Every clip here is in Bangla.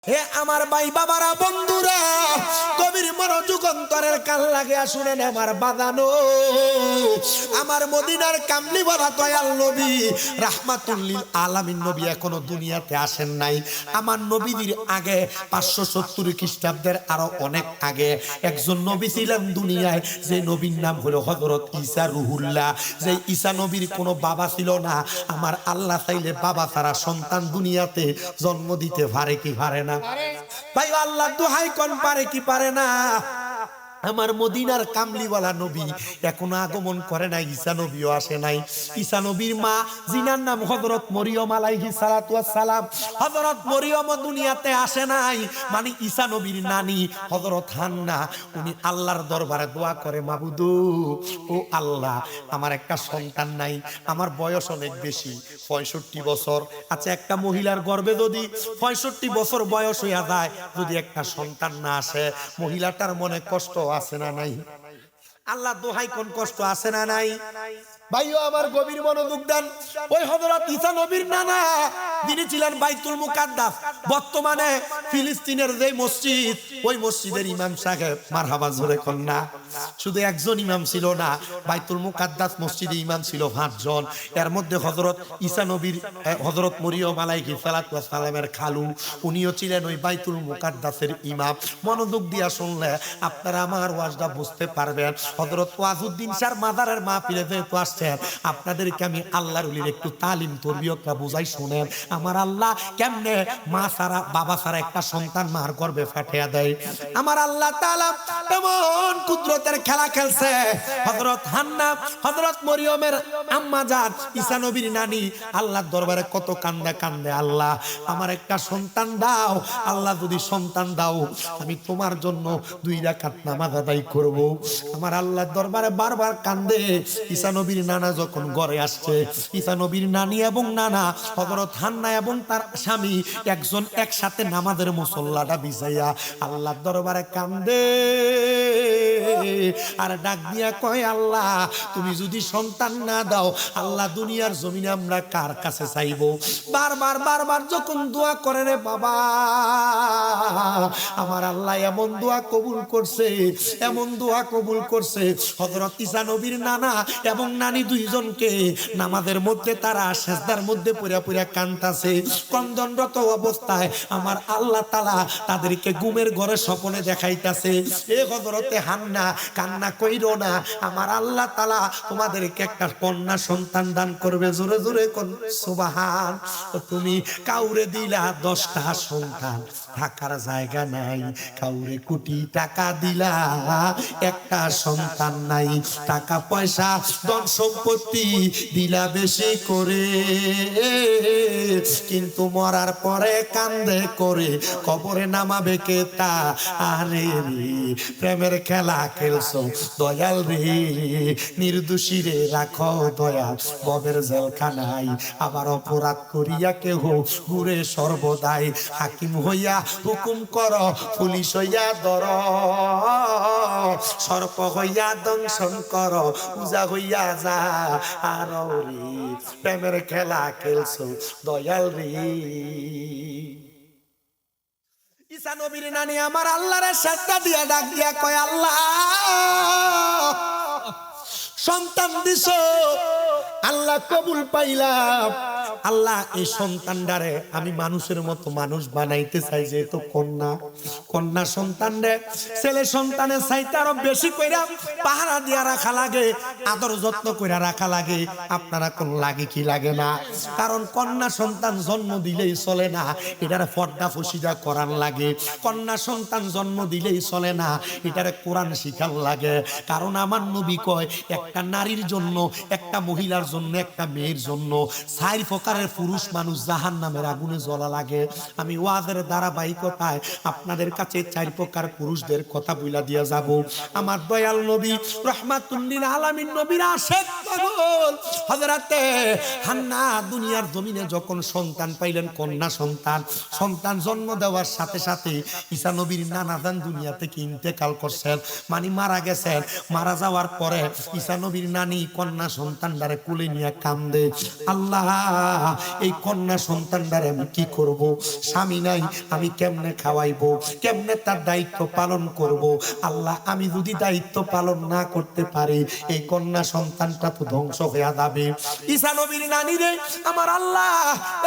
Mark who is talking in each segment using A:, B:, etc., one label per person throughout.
A: হে আমার ভাই বাবারা বন্ধুরা, কবির মনোযোগ অন্তরের কান লাগে শুনেন আমার বাদানো, আমার মদিনার কামলি বলা দয়াল নবী রাহমাতুল লিল আলামিন নবী এখনো দুনিয়াতে আসেন নাই। আমার নবীদের আগে 570 খ্রিস্টাব্দের আরো অনেক আগে একজন নবী ছিলেন দুনিয়ায়, যে নবীর নাম হলো হযরত ঈসা রুহুল্লাহ। যে ঈসা নবীর কোনো বাবা ছিল না। আমার আল্লাহ চাইলে বাবা ছাড়া সন্তান দুনিয়াতে জন্ম দিতে পারে কি পারে না? ভাই আল্লাহ দোহাই কোন পারে কি পারে না? আমার মদিনার কামলিওয়ালা নবী এখনো আগমন করে নাই, ঈসা নবীও আসে নাই। ঈসা নবীর মা জিনার নাম হযরত মরিয়ম আলাইহিস সালাতু ওয়াস সালাম, হযরত মরিয়ম দুনিয়াতে আসে নাই। মানে ঈসা নবীর নানি হযরত হান্না, উনি আল্লাহর দরবারে দোয়া করে, মাবুদু ও আল্লাহ, আমার একটা সন্তান নাই, আমার বয়স অনেক বেশি, 65 বছর। আচ্ছা, একটা মহিলার গর্ভে যদি 65 বছর বয়স হইয়া যায়, যদি একটা সন্তান না আসে, মহিলাটার মনে কষ্ট আছে না নাই? আল্লাহ দোহাই কোন কষ্ট আছে না নাই? ভাইও আমার গভীর মনোযোগ দেন। ওই হযরত ঈসা নবীর নানা যিনি ছিলেন বাইতুল মুকাদ্দাস, বর্তমানে ফিলিস্তিনের যে মসজিদ, ওই মসজিদের ইমাম সাহেব, মারহাবা জোরে কন্যা। শুধু একজন ইমাম ছিল না, বাইতুল মুকাদ্দাস মসজিদে ইমাম ছিল 5 জন। এর মধ্যে হযরত ঈসা নবীর হযরত মরিয়ম আলাইহিস সালাতু ওয়াস সালামের খালু, উনিও ছিলেন ওই বাইতুল মুকাদ্দাসের ইমাম। মনোযোগ দিয়া শুনলে আপনারা আমার ওয়াজটা বুঝতে পারবেন। হযরত ওয়াজউদ্দিন শাহর মাজারের মাহফিলে যেহেতু আসছেন, আপনাদেরকে আমি আল্লাহর ওলির একটু তালিম তরবিয়তটা বুঝাই শুনেন। আমার আল্লাহ কেমনে মা ছাড়া বাবা ছাড়া একটা সন্তান মার গর্ভে পাঠিয়ে দেয়। আমার আল্লাহ তাআলা এমন কুদরতের খেলা খেলছে। হযরত হান্না, হযরত মরিয়মের আম্মা জান, ঈসা নবীর নানি আল্লাহর দরবারে কত কান্দে কান্দে, আল্লাহ আমার একটা সন্তান দাও, আল্লাহ যদি সন্তান দাও আমি তোমার জন্য 2 রাকাত নামাজ আদায় করব। আমার আল্লাহর দরবারে বারবার কান্দে। ঈসা নবীর নানা যখন ঘরে আসছে, ঈসা নবীর নানি এবং নানা হযরত হান্না এবং তার স্বামী একজন একসাথে নামাজের মুসল্লাটা বিছাইয়া আল্লাহর দরবারে কান্দে আর ডাক দিয়া কয়, আল্লাহ তুমি যদি সন্তান না দাও, আল্লাহ দুনিয়ার জমিনে আমরা কার কাছে চাইবো? বারবার বারবার যখন দোয়া করে রে বাবা, আমার আল্লাহ এমন দোয়া কবুল করছে, এমন দোয়া কবুল করছে। হযরত ঈসা নবীর নানা এবং নানি দুইজনকে নামাজের মধ্যে তারা সেজদার মধ্যে পুরা পুরা কান্তাছে, ক্রন্দনরত অবস্থায় আমার আল্লাহ তাআলা তাদেরকে ঘুমের ঘরে স্বপ্নে দেখাইতাছে, এ হযরতে হান্না কান্না কইরো না, আমার আল্লাহ তাআলা তোমাদেরকে একটা কন্যা সন্তান দান করবে। জোরে জোরে কোন সুবহান। তুমি কাউরে দিলা 10টা সন্তান, থাকার জায়গা নাই, কাউরে কোটি টাকা দিলা, একটা সন্তান নাই, টাকা পয়সা ধন সম্পত্তি দিলা বেশি করে, কিন্তু মরার পরে কান্দে করে কবরে নামাবে কে তা? আরে রে প্রেমের খেলা খেলছো দয়াল রে, নির্দোষী রে রাখো দয়াল গবের জেলখানায়, আবার অপরাধ করিয়া কেহ ঘুরে সর্বদাই, হাকিম হইয়া হুকুম কর, পুলিশ হইয়া ধর, সর্প হইয়া দংশন কর, পূজা হইয়া যা, আর রে প্রেমের খেলা খেলছো দয়াল রে। ঈসা নবীর নানি আমার আল্লাহর সাজদা দিয়া ডাক দিয়া কয়, আল্লাহ সন্তান দিছো, আল্লাহ কবুল পাইলাম, আল্লাহ এই সন্তানটারে আমি মানুষের মতো মানুষ বানাইতে চাই, যেহেতু কন্যা, কন্যা সন্তান রে ছেলে সন্তানের চাইতে আরো বেশি কইরা পাহারা দিয়া রাখা লাগে, আদর যত্ন কইরা রাখা লাগে। আপনারা কোন লাগে কি লাগে না? কারণ কন্যা সন্তান জন্ম দিলেই চলে না, এটারে পর্দা ফসিদা করার লাগে। কন্যা সন্তান জন্ম দিলেই চলে না, এটারে কোরআন শিখার লাগে। কারণ আমার নবী কয়, একটা নারীর জন্য, একটা মহিলার জন্য, একটা মেয়ের জন্য 4 প্রকারের পুরুষ মানুষ জাহান্নামের আগুনে জ্বলা লাগে। আমি ওয়াজের ধারাবাহিকতায় আপনাদের কাছে 4 প্রকার পুরুষদের কথা বইলা দিয়া যাব। আমার দয়াল নবী রাহমাতুল লিল আলামিন নবীর আশিক পাগল হযরতে হান্না দুনিয়ার জমিনে যখন সন্তান পাইলেন, কন্যা সন্তান, সন্তান জন্ম দেওয়ার সাথে সাথে ঈসা নবীর নানা জান দুনিয়া থেকে ইন্তেকাল করছেন, মানে মারা গেছেন। মারা যাওয়ার পরে ঈসা নবীর নানি কন্যা সন্তানটারে কোলে নিয়ে কান্দে, আল্লাহ এই কন্যা সন্তানটারে আমি কি করব, স্বামী নাই, আমি কেমনে খাওয়াইবো, কেমনে তার দায়িত্ব পালন করব। আল্লাহ, আমি যদি দায়িত্ব পালন না করতে পারি এই কন্যা সন্তানটা তো ধ্বংস হয়ে যাবে। ঈসা নবীর নানি রে আমার আল্লাহ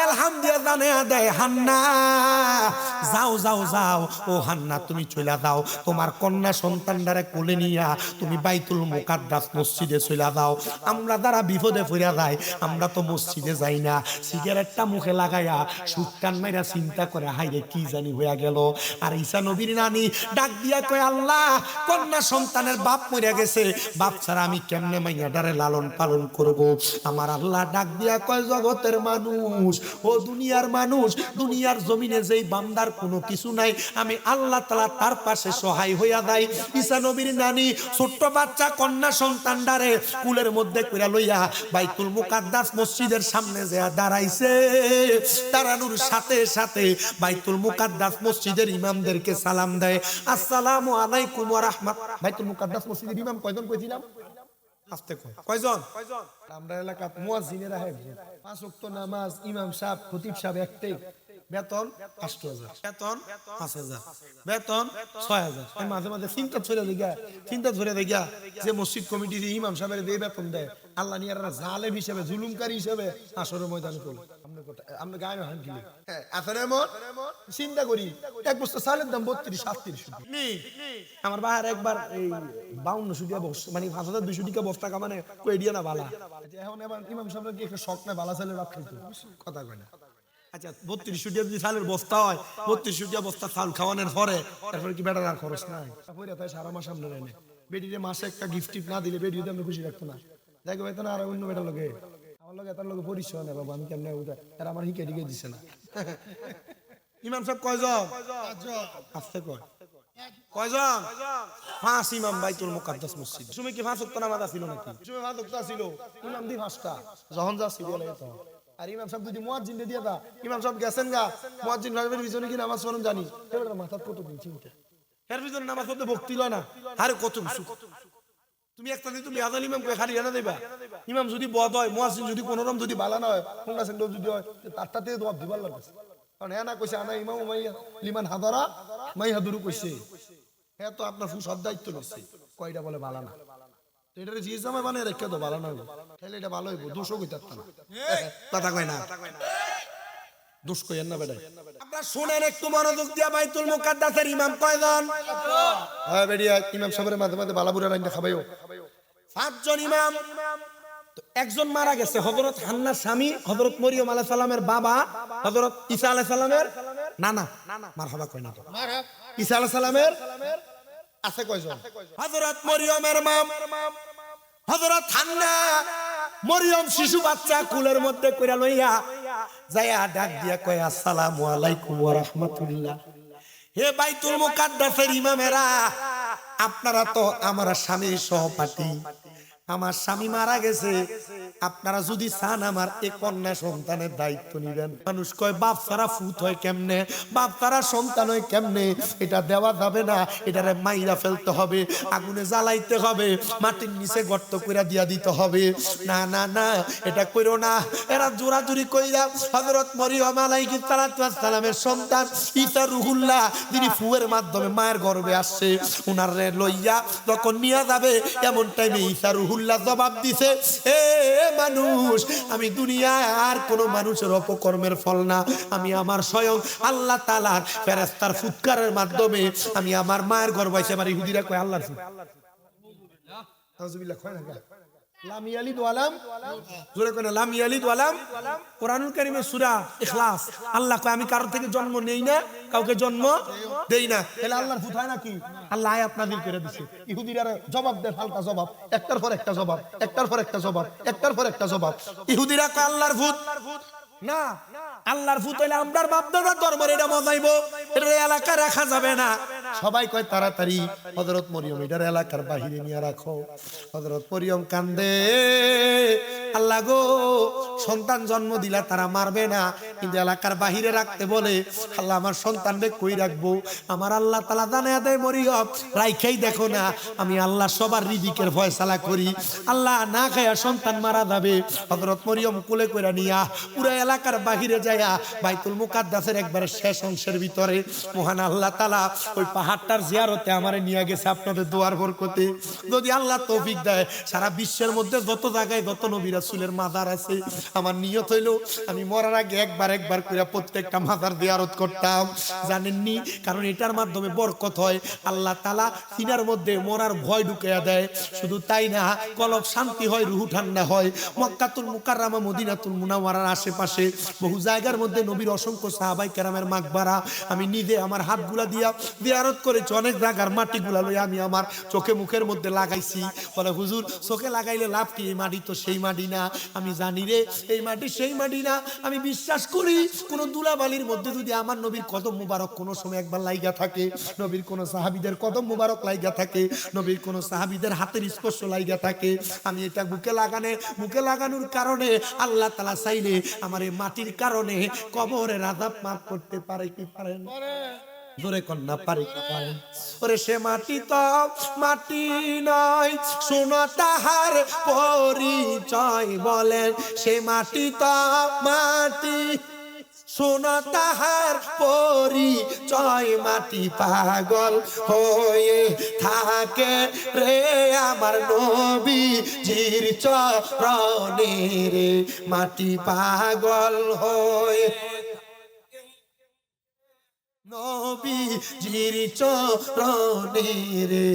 A: এলহাম দিয়ে জানিয়ে দেয়, হান্না যাও যাও যাও, ও হান্না তুমি চলে যাও, তোমার কন্যা সন্তানটারে কোলে নিয়া তুমি বাইতুল মুকাদ্দাস মসজিদে চলে যাও। আমরা যারা বিপদে পড়ে যাই আমরা তো মসজিদে যাই না, সিগারেটটা মুখে লাগাইয়া সুটকান মাইরা চিন্তা করে হাইরে কি জানি হইয়া গেল। আর ঈসা নবীর নানি ডাক দিয়া কয়, আল্লাহ কন্যা সন্তানের বাপ মরে গেছে, বাপ ছাড়া আমি কেমনে মাইয়াটারে লালন পালন করব। আমার আল্লাহ ডাক দিয়া কয়, জগতের মানুষ, ও দুনিয়ার মানুষ, দুনিয়ার জমিনে যেই বান্দার কোনো কিছু নাই আমি আল্লাহ তাআলা তার পাশে সহায় হইয়া যায়। ঈসা নবীর নানি ছোট্ট বাচ্চা কন্যা সন্তানটারে কুলের মধ্যে কইরা লইয়া বাইতুল মুকাদ্দাস মসজিদের সামনে যেয়া দাঁড়াইছে। দাঁড়ানোর সাথে সাথে বাইতুল মুকাদ্দাস মসজিদের ইমামদেরকে সালাম দেয়, আসসালামু আলাইকুম ওয়া রাহমাত। বাইতুল মুকাদ্দাস মসজিদের ইমাম কয়জন কইছিলাম? আস্তে কয়, কয়জন? আমরা এলাকা মুয়াজ্জিনেরা একজন, 5 ওয়াক্ত নামাজ, ইমাম সাহেব, খতিব সাহেব একটাই, বেতন 8000, বেতন 5000, বেতন 6000। এই মাঝে মাঝে চিন্তা ধরে দেখা যে মসজিদ কমিটি যে ইমাম সাহেবের যে বেতন দেয়, আল্লাহ নিয়ারা জালেম হিসেবে, জুলুমকারী হিসেবে আসরের ময়দানে তোলে। আমরা গায়ে হান দিলে আসলে এমন চিন্তা করি, এক বস্তা চালের দাম 32-37 আমার বাহার একবার এই 52 টাকা বস্তা, মানে 5200 টাকা বস্তা কামানে কই দিয়া না বালা। এখন এবার ইমাম সাহেবের কি একটা শখ না বালা চালের রাত খাইতো, কথা কয় না। আচ্ছা 3200 টাকা যদি চালের বস্তা হয়, 3200 টাকা বস্তা চাল খাওয়ানোর পরে তারপরে কি বেটার আর খরচ নাই? তাই সারা মাস সামনে নেয় বেটিরে মাসে একটা গিফট না দিলে বেটি যদি আমি খুশি রাখতো না, দেখো বেতন আর অন্য বেটার লগে আমার লগে তার লগে পরিচয় না বাবা, আমি কেমনে আর আমার হিকে ঢিকে দিছে না। ইমাম সাহেব কয়জন? আস্তে কয়, কয়জন? 5 ইমাম বাইতুল মুকাদ্দাস মসজিদ। তুমি কি 5 ওয়াক্ত নামাজ ছিল নাকি? তুমি 5 ওয়াক্ত ছিল, ইমাম দি 5টা, যখন যা সিরিয়াল হতো। আর ইমাম সাহেব যদি মুয়াজ্জিন দিয়ে দা, ইমাম সাহেব গেছেন গা, মুয়াজ্জিন সাহেবের পিছনে কি নামাজ পড়েন জানি, এর মাথা কত দিন চিন্তা, এর পিছনে নামাজ পড়তে ভক্তি লয় না, আরে কত কিছু। তুমি একটা দিন তুমি আজান ইমাম কই খালি এনে দেবা, ইমাম যদি বদ হয়, মুয়াজ্জিন যদি কোন রকম যদি বালা না হয়, কোনটা সেন্ড যদি হয়, তারটাতে জবাব দিবার লাগে। কারণ হ্যাঁ না কইছে আনা ইমাম মাইয়া লিমান হাদারা মাই হাদুরু কইছে, হ্যাঁ তো আপনার ফুল সব দায়িত্ব নিচ্ছে, কয়টা বলে বালা না, তো এটারে জি জামাই বানায় রেখে তো বালা না হইব, তাহলে এটা ভালো হইব, দোষও কইতে পারত না, কথা কয় না, দোষ কইেন না বেটা। আপনারা শুনেন একটু মনোযোগ দিয়া, বাইতুল মুকাদ্দাসের ইমাম কয়জন? হ্যাঁ বেডিয়া ইমাম সাহেবের মাঝে মাঝে বালাবুরা রাইন্দা খাবাইও, 5 জন ইমাম। তো একজন মারা গেছে, হযরত হান্নার স্বামী, হযরত মরিয়ম আলাইহিস সালামের বাবা, হযরত ঈসা আলাইহিস সালামের নানা, মারহাবা কয় না তো, ঈসা আলাইহিস সালামের আছে কয়জন? হযরত মরিয়মের মা হযরত হান্না, মরিয়ম শিশু বাচ্চা কুলের মধ্যে কইরা লইয়া যায়া ডাক দিয়া কয়, আসসালামু আলাইকুম ওয়া রাহমাতুল্লাহ। হে বাইতুল মুকাদ্দাসের ইমামেরা, আপনারা তো আমার স্বামীর সহপাঠী, আমার স্বামী মারা গেছে, আপনারা যদি চান আমার এই কন্যা সন্তানের দায়িত্ব নিবেন। মানুষ কয় বাপ ছাড়া ফুত হয় কেমনে, বাপ ছাড়া সন্তান হয় কেমনে, এটা দেওয়া যাবে না, এটারে মাইরা ফেলতে হবে, আগুনে জ্বালাইতে হবে, মাটির নিচে গর্ত কইরা দিয়া দিতে হবে। না না না, এটা কইরো না। এরা জোরাজুরি কইরা হযরত মরিয়ম আলাইহিস সালামের সন্তান ঈসা রুহুল্লাহ, যিনি ফুয়ের মাধ্যমে মায়ের গর্ভে আসছে, উনারে লইয়া যখন নিয়ে যাবে, এমন টাইমে ঈসা রুহুল্লাহ জবাব দিছে, এ মানুষ, আমি দুনিয়ার কোন মানুষের অপকর্মের ফল না, আমি আমার স্বয়ং আল্লাহ তাআলার ফেরেশতার ফুৎকারের মাধ্যমে আমি আমার মায়ের গর্ভে এসে, আমার ইহুদিরা কয় আল্লাহর ফুৎ, আউযুবিল্লাহ কয় না, লাম ইয়ালিদ ওয়া লাম, জোরে কয় না, লাম ইয়ালিদ ওয়া লাম। কোরআনুল কারীমের সূরা ইখলাস, আল্লাহ কয় আমি কারো থেকে জন্ম নেই না, কাউকে জন্ম দেই না, তাহলে আল্লাহর ফুত হয় নাকি? আল্লাহ আয়াত নাযিল করে দিয়েছে, ইহুদিরা জবাব দেয়, হালকা জবাব, একটার পর একটা জবাব, একটার পর একটা জবাব, একটার পর একটা জবাব। ইহুদিরা কয় আল্লাহর ফুত না, আল্লাহর ফুত হইলে আমরার বাপ দাদা ধর্মের এটা মজাইবো, এটা এলাকা রাখা যাবে না। সবাই কয় তাড়াতাড়ি হযরত মরিয়ম এটার এলাকার বাহিরে নিয়ে রাখো। হযরত মরিয়ম কান্দে, আল্লাহ গো সন্তান জন্ম দিলা তারা মারবে না, কিন্তু এলাকার বাহিরে রাখতে বলে। আল্লাহ আমার সন্তানকে কই রাখবো? আমার আল্লাহ তাআলা জানায়া দেয় মরিয়ম রাইখাই দেখো না, আমি আল্লাহ সবার রিজিকের ফয়সালা করি। আল্লাহ না খায়া সন্তান মারা যাবে, হযরত মরিয়ম কোলে কইরা নিয়া পুরো এলাকার বাহিরে যায়া বাইতুল মুকাদ্দাসের একবারে শেষ অংশের ভিতরে মহান আল্লাহ তাআলা ওই পাহাড়টার জিয়ারতে আমারে নিয়ে গেছে আপনাদের দোয়ার বরকতে। যদি আল্লাহ তৌফিক দেয় সারা বিশ্বের মধ্যে যত জায়গায় যত নবী রাসূলের মাজার আছে, আমার নিয়ত হইল আমি মরার আগে একবার একবার করে প্রত্যেকটা মাজার জিয়ারত করতাম, জানেননি? কারণ এটার মাধ্যমে বরকত হয়। আল্লাহ তাআলা সিনার মধ্যে মরার ভয় ঢুকাইয়া দেয়। শুধু তাই না, কলব শান্তি হয়, রুহু ঠান্ডা হয়। মক্কাতুল মুকাররমা মদিনাতুল মুনাওয়ারার আশেপাশে বহু জায়গার মধ্যে নবীর অসংখ্য সাহাবায়ে কেরামের মাকবারা আমি নিজে আমার হাতগুলা দিয়া জিয়ারত করেছি। অনেক জায়গার মাটিগুলা লই আমি আমার চোখে মুখের মধ্যে লাগাইছি। বলে হুজুর চোখে লাগাইলে লাভ কি? এই মাটি তো সেই মাটি না। আমি জানি রে এই মাটি সেই মাটি না। আমি বিশ্বাস করি কোন দুলাবালির মধ্যে যদি আমার নবীর কদম মুবারক কোন সময় একবার লাইগা থাকে, নবীর কোন সাহাবীদের কদম মুবারক লাইগা থাকে, নবীর কোন সাহাবীদের হাতের স্পর্শ লাইগা থাকে, আমি এটা বুকে লাগানোর কারণে আল্লাহ তাআলা চাইলে আমার এই মাটির কারণে কবরের আযাব মাফ করতে পারে কি পারে না? জোরে কন্যা পারে কি পারে? ওরে সে মাটি তো মাটি নয়, শোনো তাহার পরিচয় বলেন। সে মাটি তো মাটি, শোনো তাহার পরিচয়। মাটি পাগল হয়ে থাকে রে আমার নবীজির চরণে রে। মাটি পাগল হয়ে নবীজির চরণে রে,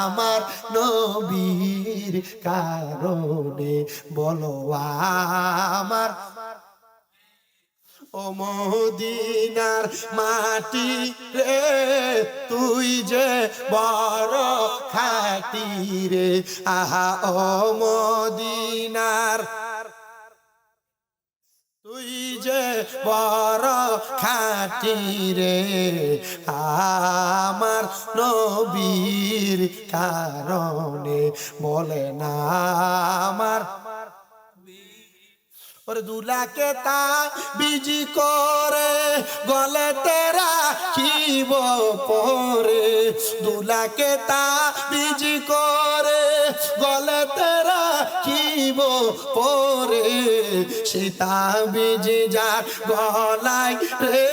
A: আমার নবীর কারণে বলো আমার ও মদিনার মাটি রে, তুই যে বড় খাঁটি রে। আহা ও মদিনার তুই যে বড় খাঁটি রে, আমার নবীর কারণে বলে না আমার। ওরে দুলাকে তা বিজি করে গলে তেরা খিব পরে, দুলাকে তা বিজি করে গলে তেরা খিব পরে। সীতা বিজি যার গলায় রে,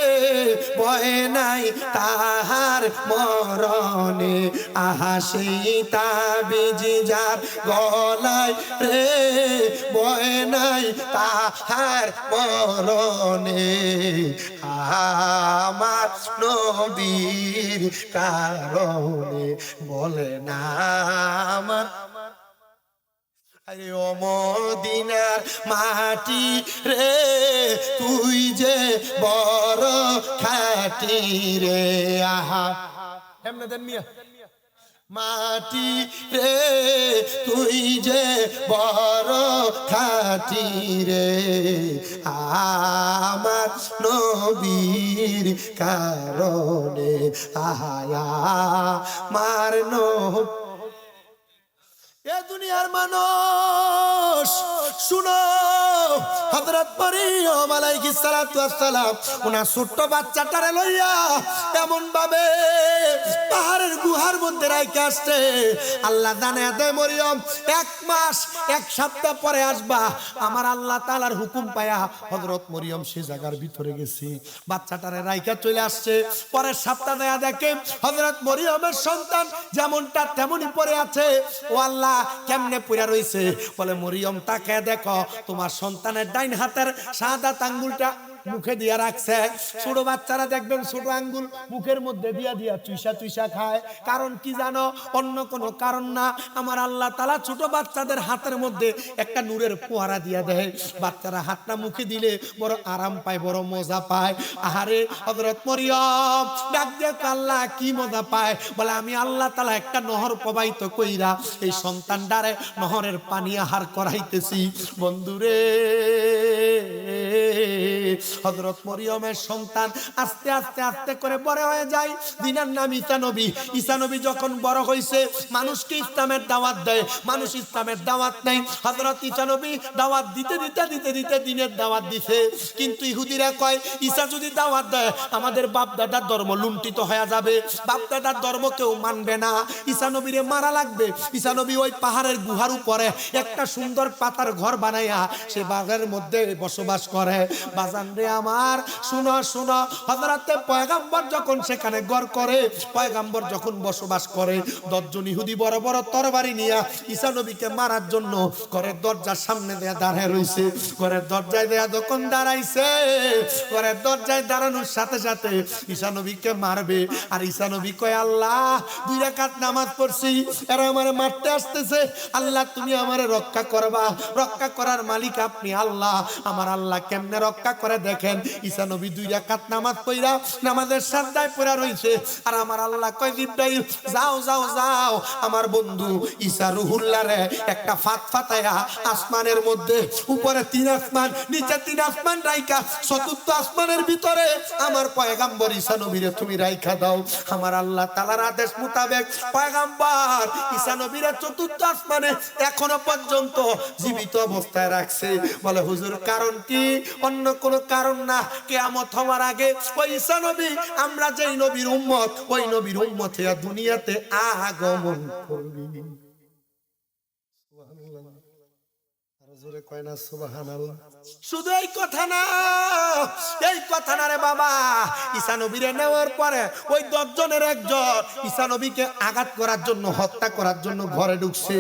A: বয় নাই তাহার মরণে। আহা সীতা বিজি যার গলায় রে, বয় নাই তাহার মরণে। আমার নবীর কারণে বলে না আমার। আরে ও মদিনার মাটি রে, তুই যে বড় খাঁটি রে। আহা এমনে দেন মিয়া। মাটি রে তুই যে বড় খাঁটি রে, আমার নবীর কারণে। আহায়া মার নবী। এ দুনিয়ার মানুষ শুনো, হযরত মরিয়ম আলাইহিস সালাতু ওয়াস সালাম ওনার ছোট্ট বাচ্চাটারে লইয়া এমন ভাবে পাহাড়ের গুহার মধ্যে রাইখা আসছে। আল্লাহ জানায়া দেয় মরিয়ম 1 মাস 1 সপ্তাহ পরে আসবা। আমার আল্লাহ তাআলার হুকুম পায়া হযরত মরিয়ম সে জায়গার ভিতরে গেছে, বাচ্চাটারে রাইখা চলে আসছে। পরের সপ্তাহ দেয়া দেখে হযরত মরিয়মের সন্তান যেমনটা তেমনই পড়ে আছে। ও আল্লাহ কেমনে পড়ে রইছে? বলে মরিয়ম তাকায় দেখো তোমার সন্তানের ডাইন হাতের শাহাদাত আঙ্গুলটা মুখে দিয়া রাখছে। ছোট বাচ্চারা দেখবেন ছোট আঙ্গুল মুখের মধ্যে দিয়া দিয়া চুইসা খায়। কারণ কি জানো? অন্য কোনো কারণ না, আমার আল্লাহ তাআলা ছোট বাচ্চাদের হাতের মধ্যে একটা নূরের ফোয়ারা দিয়া দেয়। বাচ্চারা হাতটা মুখে দিলে বড় আরাম পায়, বড় মজা পায়। আহারে হযরত মরিয়ম ডাক দিয়ে আল্লাহ কি মজা পায়? বলে আমি আল্লাহ তাআলা একটা নহর প্রবাহিত কইরা এই সন্তানটারে নহরের পানি আহার করাইতেছি। বন্ধুরে হযরত মরিয়মের সন্তান আস্তে আস্তে আস্তে করে বড় হয়ে যায়। দিনার নাম ঈসা নবী। ঈসা নবী যখন বড় হয়েছে, মানুষকে ইসলামের দাওয়াত দেয়, মানুষ ইসলামের দাওয়াত নেই। হযরত ঈসা নবী দাওয়াত দিতে দিতে দিতে দিতে দিনের দাওয়াত দিছে। কিন্তু ইহুদিরা কয়, ঈসা যদি দাওয়াত দেয় আমাদের বাপ দাদার ধর্ম লুণ্ঠিত হয়ে যাবে, বাপ দাদার ধর্ম কেউ মানবে না, ঈসা নবীরে মারা লাগবে। ঈসা নবী ওই পাহাড়ের গুহার উপরে একটা সুন্দর পাতার ঘর বানাইয়া সে বাগানের মধ্যে বসবাস করে। বাজান রে আমার, শুনো শুনো, হযরতে পয়গম্বর যখন সেখানে ঘর করে, পয়গম্বর যখন বসবাস করে, 10 জন ইহুদি বড় বড় তরবারি নিয়ে ঈসা নবীকে মারার জন্য ঘরের দরজার সামনে দিয়ে দাঁড়ায় রইছে। ঘরের দরজায় দেয়া যখন দাঁড়াইছে, ঘরের দরজায় দাঁড়ানোর সাথে সাথে ঈসা নবীকে মারবে। আর ঈসা নবী কয়, আল্লাহ 2 রাকাত নামাজ পড়ছি, এরা আমারে মারতে আসতেছে, আল্লাহ তুমি আমারে রক্ষা করবা, রক্ষা করার মালিক আপনি আল্লাহ, আমার আল্লাহ কেমনে রক্ষা করে দেখেন। ঈসা নবী 2 রাকাত নামাজ পড়া নামাজের সাজদায় পড়া রইছে। আর আমার আল্লাহ কয়, জিবরাইল যাও যাও যাও, আমার বন্ধু ঈসা রুহুল্লাহ রে একটা ফাতায়া আসমানের মধ্যে, উপরে 3 আসমান নিচে 3 আসমান রাইখা 4র্থ আসমানের ভিতরে আমার পয়গম্বর ঈসা নবীরে তুমি রাইখা দাও। আমার আল্লাহ তাআলার আদেশ মোতাবেক পয়গম্বর ঈসা নবীরে 4র্থ আসমানে এখনো পর্যন্ত জীবিত অবস্থায় রাখছে। বলে হুজুর কারণ কি? অন্য কোন কারণ না, কিয়ামত হওয়ার আগে ওই ঈসা নবী, আমরা যেই নবীর উম্মত, ওই নবীর উম্মত হইয়া দুনিয়াতে আগমন করবে। সুবহানাল্লাহ, আর জোরে কয় না সুবহানাল্লাহ। শুধু এই কথা না, এই কথা না রে বাবা, ঈসা নবীরে নেওয়ার পরে ওই 10 জনের একজন ঈসা নবীকে আঘাত করার জন্য, হত্যা করার জন্য ঘরে ঢুকছে।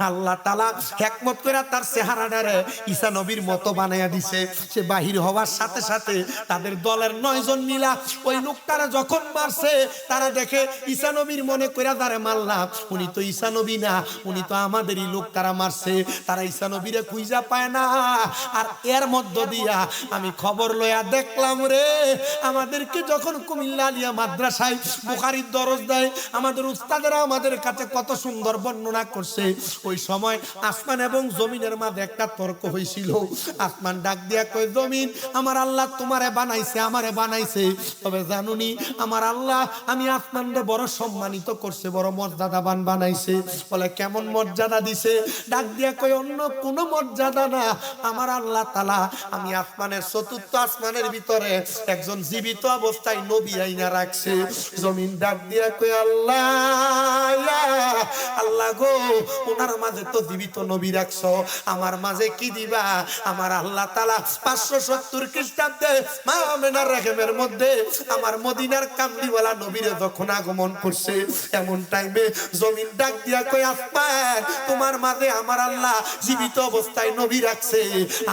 A: আল্লাহ তাআলা হিকমত করে তার চেহারাটারে ঈসা নবীর মতো বানায়া দিছে। সে বাহির হওয়ার সাথে সাথে তাদের দলের 9 জন মিলা ওই লোকটারে যখন মারছে, তারা দেখে ঈসা নবীর মনে কইরা তারে মারলাম, উনি তো ঈসা নবী না, উনি তো আমাদেরই লোক, তারা মারছে। তারা ঈসা নবীরে খুঁজা পায় না। আর এর মধ্য দিয়া আমি খবর লইয়া দেখলাম রে, আমাদেরকে যখন কুমিল্লা আলিয়া মাদ্রাসায় বুখারীর দরজ দেয়, আমাদের উস্তাদেরা আমাদের কাছে কত সুন্দর বর্ণনা করছে। ওই সময় আসমান এবং জমিনের মাঝে একটা তর্ক হয়েছিল। আসমান ডাক দিয়া কই, জমিন আমার আল্লাহ তোমারে বানাইছে, আমারে বানাইছে, তবে জানুনি আমার আল্লাহ আমি আসমানরে বড় সম্মানিত করছে, বড় মর্যাদাবান বানাইছে। বলে কেমন মর্যাদা দিছে? ডাক দিয়া কই, অন্য কোন মর্যাদা না, আমার আল্লাহ তাআলা আমি আসমানের 4র্থ আসমানের ভিতরে একজন জীবিত অবস্থায় নবী আইনা রাখছে। জমিন ডাক দিয়া কই, আল্লাহ আল্লাহ গো, ওনার মাঝে তো জীবিত নবী রাখছো, আমার মাঝে কি দিবা? আমার আল্লাহ তাআলা 570 খ্রিস্টাব্দে মা আমেনার রেহেমের মধ্যে আমার মদিনার কামলিওয়ালা নবীরে যখন আগমন করছে, এমন টাইমে জমিন ডাক দিয়া কই, আসমান তোমার মাঝে আমার আল্লাহ জীবিত অবস্থায় নবী রাখছে।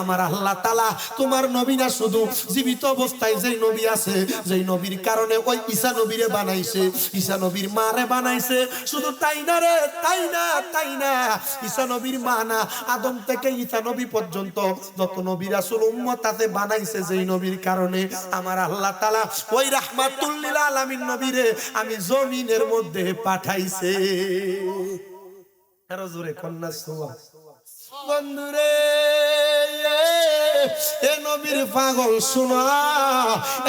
A: আমার আল্লাহ তাআলা তোমার নবী না, শুধু জীবিত অবস্থায় যেই নবী আছে, যেই নবীর কারণে ওই ঈসা নবীরে বানাইছে, ঈসা নবীর মারে বানাইছে। শুধু তাই না রে, তাই না, তাই না, ঈসা নবীর মা না, আদম থেকে ঈসা নবী পর্যন্ত যত নবী রাসূল উম্মত তাতে বানাইছে যেই নবীর কারণে আমার আল্লাহ তাআলা ওই রাহমাতুল লিল আলামিন নবীরে আমি জমিনের মধ্যে পাঠাইছে। আরো জোরে কন্যা সুবহান। বন্ধুরে এ নবীর পাগল শোনা,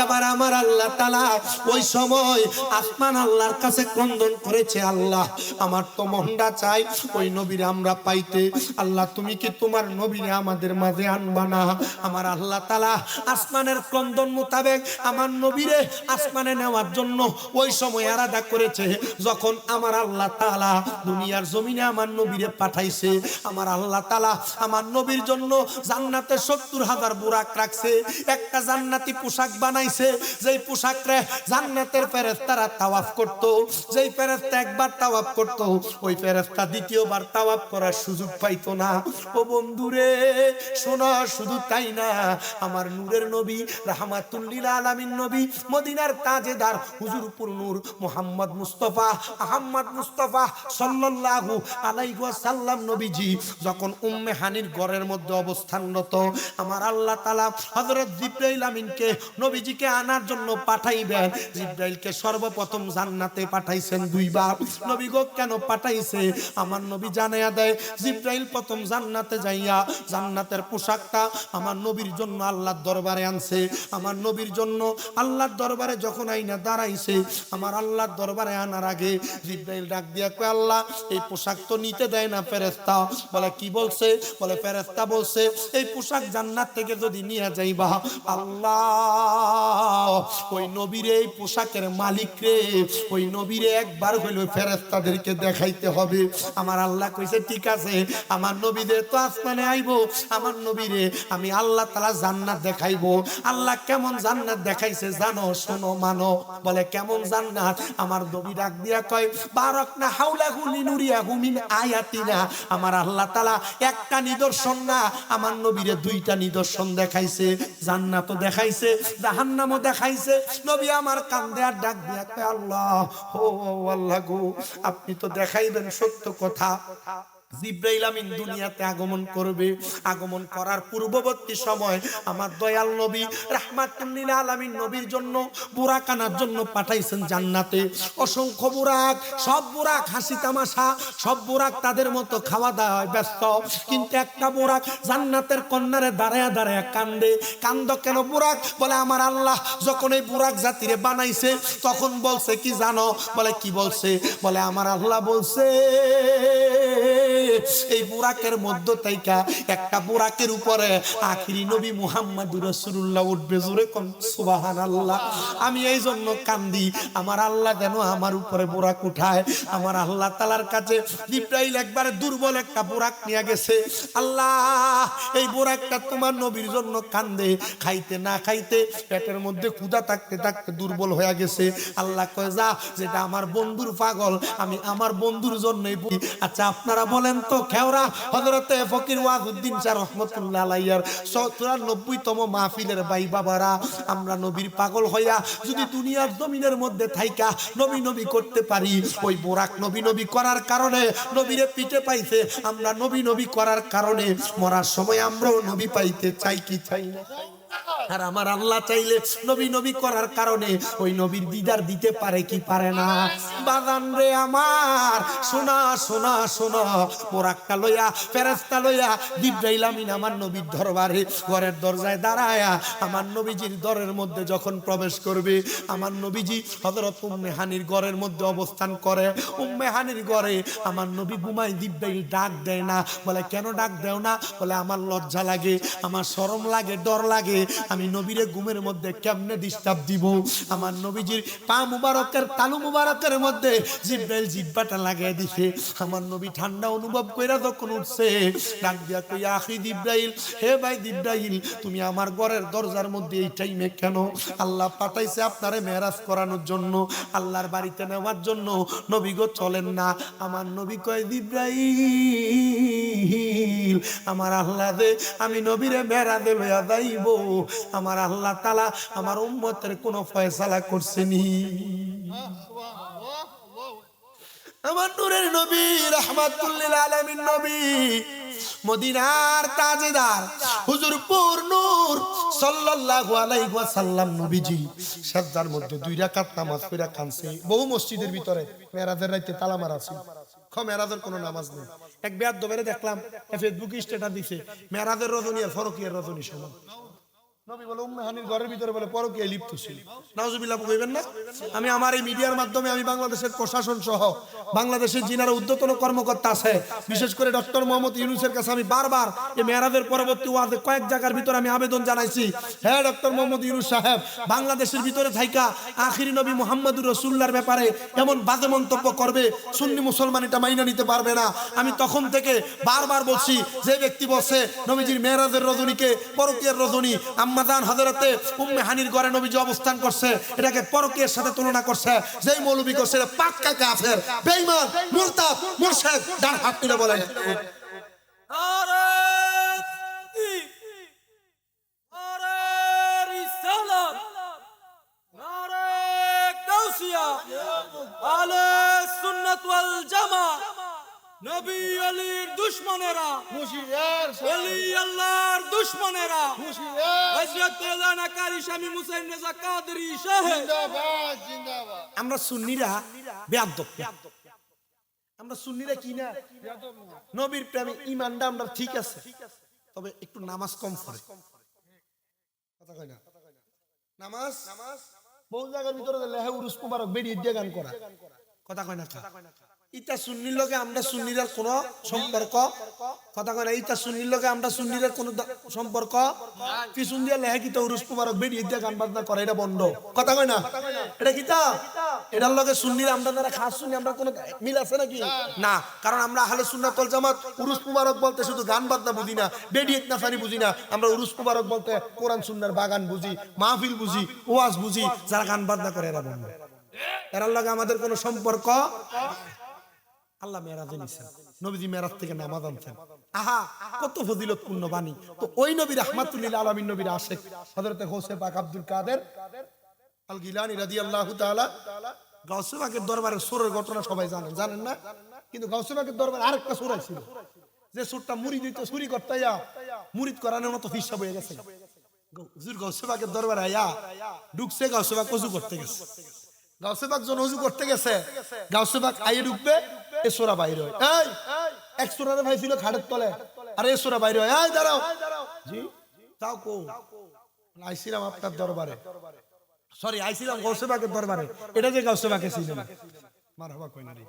A: এবার আমার আল্লাহ তাআলা ওই সময় আসমান আল্লাহর কাছে ক্রন্দন করেছে, আল্লাহ আমার তো মনটা চাই ওই নবীরে আমরা পাইতে, আল্লাহ তুমি কি তোমার নবীরে আমাদের মাঝে আনবা না? আমার আল্লাহ তাআলা আসমানের ক্রন্দন মোতাবেক আমার নবীরে আসমানে নেওয়ার জন্য ওই সময় আলাদা করেছে। যখন আমার আল্লাহ তাআলা দুনিয়ার জমিনে আমার নবীরে পাঠাইছে, আমার আল্লাহ তাআলা আমার নবীর জন্য জান্নাতে 70,000 বুরাক রাখছে। একটা জান্নাতি পোশাক বানাইছে, যেই পোশাকরে জান্নাতের ফেরেশতারা তাওয়াফ করত। যেই ফেরেশতা একবার তাওয়াফ করত, ওই ফেরেশতা দ্বিতীয়বার তাওয়াফ করার সুযোগ পাইতো না। ও বন্ধুরে শোনো, শুধু তাই না, আমার নূরের নবী, রাহমাতুল লিল আলামিন নবী, মদিনার তাজেদার হুজুরপুর নূর মুহাম্মদ মুস্তাফা আহমদ মুস্তাফা সাল্লাল্লাহু আলাইহি ওয়াসাল্লাম নবীজি যখন উম্মে হানির ঘরের মধ্যে অবস্থানরত তো আমার আল্লাহ তাআলা হযরত জিবরাইল আমিনকে নবীজিকে আনার জন্য পাঠাইবেন। জিবরাইলকে সর্বপ্রথম জান্নাতে পাঠাইছেন দুইবার। নবী গো কেন পাঠাইছে? আমার নবী জানায়া দেয়, জিবরাইল প্রথম জান্নাতে যাইয়া জান্নাতের পোশাকটা আমার নবীর জন্য আল্লাহর দরবারে আনছে। আমার নবীর জন্য আল্লাহর দরবারে যখন আইনা দাঁড়াইছে, আমার আল্লাহর দরবারে আনার আগে জিবরাইল ডাক দিয়া কয়, আল্লাহ এই পোশাক তো নিতে দেয় না ফেরেশতা। বলে কি বলছে? বলে ফেরেশতা বলছে এই পোশাক জান্নাত থেকে যদি নিয়ে যাইবা, আল্লাহ ওই নবীর এই পোশাকের মালিক রে, ওই নবীরে একবার হইল ফেরেশতাদেরকে দেখাইতে হবে। আমার আল্লাহ কইছে ঠিক আছে, আমার নবীদের তো আসমানে আইবো, আমার নবীরে আমি আল্লাহ তাআলা জান্নাত দেখাইবো। আল্লাহ কেমন জান্নাত দেখাইছে জানো? শোনো মানো। বলে কেমন জান্নাত? আমার নবী ডাক দিয়া কয়, বারাকনা হাওলাহু লিনুরিয়াহু মিন আয়াতিনা। আমার আল্লাহ তাআলা একটা নিদর্শন না, আমার নবীরে দুইটা নিদর্শন দেখাইছে। জান্নাতও দেখাইছে, জাহান্নামও দেখাইছে। নবী আমার কান্দে আর ডাক দিয়া কয়, আল্লাহ ও আল্লাহ গো, আপনি তো দেখাইবেন সত্য কথা। জিবরাইল আমিন দুনিয়াতে আগমন করবে। আগমন করার পূর্ববর্তী সময় আমার দয়াল নবী রাহমাতুল লিল আলামিন নবীর জন্য বুরাক আনার জন্য পাঠাইছেন জান্নাতে। অসংখ্য বুরাক, সব বুরাক হাসি তামাশা, সব বুরাক তাদের মতো খাওয়া দাওয়ায় ব্যস্ত। কিন্তু একটা বুরাক জান্নাতের কন্যারে দাঁড়ায়া দাঁড়ায়া কান্দে। কান্দ কেন বুরাক? বলে আমার আল্লাহ যখন এই বুরাক জাতিরে বানাইছে তখন বলছে কি জানো? বলে কি বলছে? বলে আমার আল্লাহ বলছে এই বুরাকের মধ্য থেকে একটা বুরাকের উপরে আখিরি নবী মুহাম্মদুর রাসূলুল্লাহ উঠবে। জোরে কোন সুবহানাল্লাহ। আমি এই জন্য কান্দি, আমার আল্লাহ যেন আমার উপরে বুরাক উঠায়। আমার আল্লাহ তাআলার কাছে জিবরাইল একবারে দুর্বল একটা বুরাক নিয়ে গেছে। আল্লাহ এই বুরাকটা তোমার নবীর জন্য কান্দে, খাইতে না খাইতে পেটের মধ্যে ক্ষুধা থাকতে থাকতে দুর্বল হয়ে গেছে। আল্লাহ কয় যা, যেটা আমার বন্ধুর পাগল আমি আমার বন্ধুর জন্যই। আচ্ছা আপনারা বলেন তো খেওরা হযরতে ফকির ওয়াজউদ্দিন শাহ রাহমাতুল্লাহ আলাইহির ৯৪তম মাহফিলের ভাই বাবারা, আমরা নবীর পাগল হইয়া যদি দুনিয়ার জমিনের মধ্যে থাইকা নবী নবী করতে পারি, ওই বোরাক নবী নবী করার কারণে নবীরে পিঠে পাইছে। আমরা নবী নবী করার কারণে মরার সময় আমরাও নবী পাইতে চাই কি চাই না? আর আমার আল্লাহ চাইলে নবী নবী করার কারণে ওই নবীর দিদার দিতে পারে কি পারে না? বাজান রে আমার, শোনা শোনা শোনা, বোরাকটা লইয়া ফেরেশতা লইয়া জিবরাইল আমিন আমার নবীর দরবারে ঘরের দরজায় দাঁড়ায়া আমার নবীজির দরের মধ্যে যখন প্রবেশ করবে, আমার নবীজি হযরত উম্মে হানির ঘরের মধ্যে অবস্থান করে। উম্মে হানির ঘরে আমার নবী ঘুমায়। জিবরাইল ডাক দেয় না। বলে কেন ডাক দেও না? বলে আমার লজ্জা লাগে, আমার শরম লাগে, ডর লাগে। আমি নবীরে ঘুমের মধ্যে কেমনে ডিস্টার্ব দিব? আমার নবীজির পা মুবারকের তালু মুবারকের মধ্যে জিবরাইল জিহ্বাটা লাগিয়ে দিছে। আমার নবী ঠান্ডা অনুভব কইরা যখন উঠছে, ডাক দিয়া কই, আখি জিবরাইল, হে ভাই জিবরাইল, তুমি আমার ঘরের দরজার মধ্যে এই টাইমে কেন? আল্লাহ পাঠাইছে আপনারে মেরাজ করানোর জন্য, আল্লাহর বাড়িতে নেওয়ার জন্য। নবী গো চলেন না। আমার নবী কয়, জিবরাইল, আমার আল্লাহ দে আমি নবীরে মেরাজে লইয়া যাইব। আমার আল্লাহ তাআলা আমার উম্মতের কোনো ফয়সালা করছেনি। আমার নূরের নবী রাহমাতুল লিল আলামিন নবী, মদিনার তাজদার হুজুর পুর নূর সাল্লাল্লাহু আলাইহি ওয়াসাল্লাম নবীজি সাজদার মধ্যে 2 রাকাত নামাজ পড়া কানছে। বহু মসজিদের ভিতরে মেরাজের রাতে তালা মারা ছিল, মেরাজের কোনো নামাজ নেই। এক বেয়াদবেরে দেখলাম ফেসবুকে স্ট্যাটাস দিছে, মেরাজের রজনী আর ফরকিয়ার রজনী সমান। নবী বলে উম্মে হানির ঘরের ভিতরে বলে পরকীয়ায় লিপ্ত ছিল। নাউজুবিল্লাহ কইবেন না? আমি আমার এই মিডিয়ার মাধ্যমে আমি বাংলাদেশের প্রশাসন সহ বাংলাদেশের যিনারা ঊর্ধ্বতন কর্মকর্তা আছে, বিশেষ করে ডক্টর মোহাম্মদ ইউনূসের কাছে আমি বারবার এই মেরাজের পরবর্তী ওয়াজে কয়েক জায়গার ভিতরে আমি আবেদন জানাইছি, হ্যাঁ ডক্টর মোহাম্মদ ইউনূস সাহেব, বাংলাদেশের ভিতরে থাইকা আখিরি নবী মুহাম্মদুর রাসূলুল্লাহর ব্যাপারে এমন বাজে মন্তব্য করবে, সুন্নি মুসলমান এটা মাইনা নিতে পারবে না। আমি তখন থেকে বারবার বলছি, যে ব্যক্তি বলছে নবীজির মেরাজের রজনীকে পরকীয়ার রজনী, আম্মাজান হযরতে উম্মে হানির ঘরে নবীজি অবস্থান করছে, এটাকে পরকীয়ার সাথে তুলনা করছে, যেই মৌলবী করছে এটা পাক্কা কাফের, বেঈমান, মুরতাদ, মুরশিদ। ডান হাত তুলে বলেন
B: আহলে সুন্নাত ওয়াল জামাত নবী আলীর দুশমনেরা,
C: হুশিয়ার
B: ওলি আল্লাহর দুশমনেরা,
C: হুশিয়ার
B: হযরত মাওলানা কারি শামী মুসাইন রেজা কাদরী সাহেব।
C: জিন্দাবাদ জিন্দাবাদ
A: আমরা সুন্নিরা বেয়াদব। আমরা সুন্নিরা কি না, নবীর প্রেমে ঈমানটা আমরা ঠিক আছে, তবে একটু নামাজ কম পড়ে। কথা কয় না, নামাজ বহু জায়গার ভিতরে লেহে উরুস মুবারক বেরিয়ে দিয়ে গান করা। কথা কয় না, ইটা সুন্নির লগে আমরা সুন্নিরা কোন সম্পর্ক, কথা কয় না, ইটা সুন্নির লগে আমরা সুন্নিরা কোন সম্পর্ক, পিছন দিয়ে লেহে কিতা উরুস মুবারক বেরিয়ে দিয়ে গান বাজনা করে, এটা বন্ধ। কথা কয় না, এটা কিতা, এটার লগে সুন্নিরা আমরা যারা খাস সুন্নি আমরা কোন মিল আছে নাকি? না, কারণ আমরা আহলে সুন্নাত ওয়াল জামাত উরুস মুবারক বলতে শুধু গান বাজনা বুঝি না, বেডিয়েত নাচানি বুঝি না, আমরা উরুস মুবারক বলতে কোরআন সুন্নাহর বাগান বুঝি, মাহফিল বুঝি, ওয়াজ বুঝি। যারা গান বাজনা করে এরা বন্ধ, এরার লগে আমাদের কোনো সম্পর্ক। আল্লাহ মেরাজে নিছেন, নবীজি মেরাজ থেকে নামাজ আনছেন। আহা, কত ফজিলতপূর্ণ বাণী। তো ওই নবী রাহমাতুল লিল আলামিন নবীর আশিক হযরত গৌসে পাক আব্দুল কাদের আল গিলানী রাদিয়াল্লাহু তাআলা, গৌসে পাকের দরবারে সূরের ঘটনা সবাই জানেন, জানেন না? কিন্তু গৌসে পাকের দরবারে আরেকটা সূরা ছিল, যে সূরটা মুরিদ হইতো, চুরি করতে ইয়া মুরিদ করানোর মতো হিসাব হয়ে গেছে। হুজুর গৌসে পাকের দরবারে আয়া ঢুকছে, গৌসে পাক ওযু করতে গেছে। গাউসে পাক যখন ওযু করতে গেছে, গাউসে পাক আইয়ে ঢুকবে, এ সূরা বাইরে হয়। এই এক সূরারে ভাই ছিল খাটের তলে, আর এ সূরা বাইরে হয়। এই দাঁড়াও, জি যাও কো, আইছিলাম আপনার দরবারে, সরি আইছিলাম গাউসে পাকের দরবারে। এটা যে গাউসে পাকে ছিল না, মারহাবা কই না রে,